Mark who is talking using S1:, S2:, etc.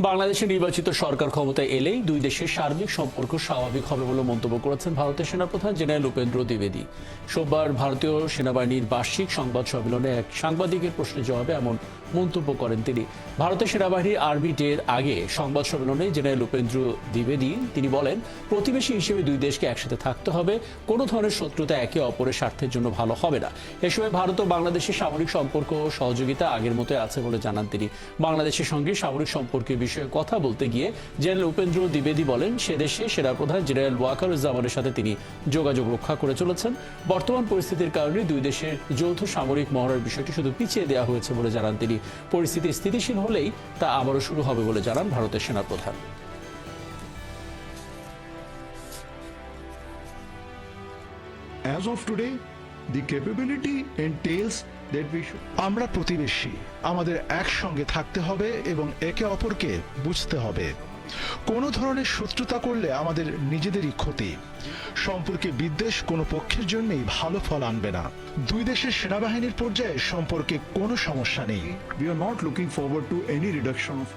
S1: বাংলাদেশে নির্বাচিত সরকার ক্ষমতায় এলেই দুই দেশের সার্বিক সম্পর্ক স্বাভাবিক হবে বলে মন্তব্য করেছেন ভারতের সেনাপ্রধান জেনারেল উপেন্দ্র দ্বিবেদী। সোমবার ভারতীয় সেনাবাহিনীর বার্ষিক সংবাদ সম্মেলনে এক সাংবাদিকের প্রশ্নের জবাবে এমন মন্তব্য করেন তিনি। ভারতের সেনাবাহিনীর আর্মি ডের আগে সংবাদ সম্মেলনে জেনারেল উপেন্দ্র দ্বিবেদী তিনি বলেন, প্রতিবেশী হিসেবে দুই দেশকে একসাথে থাকতে হবে, কোনো ধরনের শত্রুতা একে অপরের স্বার্থের জন্য ভালো হবে না। এ সময় ভারত ও বাংলাদেশের সামরিক সম্পর্ক ও সহযোগিতা আগের মতোই আছে বলে জানান তিনি। বাংলাদেশের সঙ্গে সামরিক সম্পর্কের বিষয়ে কথা বলতে গিয়ে জেনারেল উপেন্দ্র দ্বিবেদী বলেন, সে দেশে সেনাপ্রধান জেনারেল ওয়াকারুজ্জামানের সাথে তিনি যোগাযোগ রক্ষা করে চলেছেন। বর্তমান পরিস্থিতির কারণে দুই দেশের যৌথ সামরিক মহড়ার বিষয়টি শুধু পিছিয়ে দেওয়া হয়েছে বলে জানান তিনি। পরিস্থিতি স্থিতিশীল হলেই তা আবারও শুরু হবে বলে জানান ভারতের সেনাপ্রধান।
S2: As of today, the capability entails that we should.
S3: আমরা প্রতিবেশী, আমাদের একসঙ্গে থাকতে হবে এবং একে অপরকে বুঝতে হবে। কোনো ধরনের শত্রুতা করলে আমাদের নিজেদেরই ক্ষতি। সম্পর্কে বিদ্বেষ কোনো পক্ষের জন্যই ভালো ফল আনবে না। দুই দেশের সেনাবাহিনীর পর্যায়ে সম্পর্কে কোনো সমস্যা নেই।
S2: We are not looking forward to any reduction of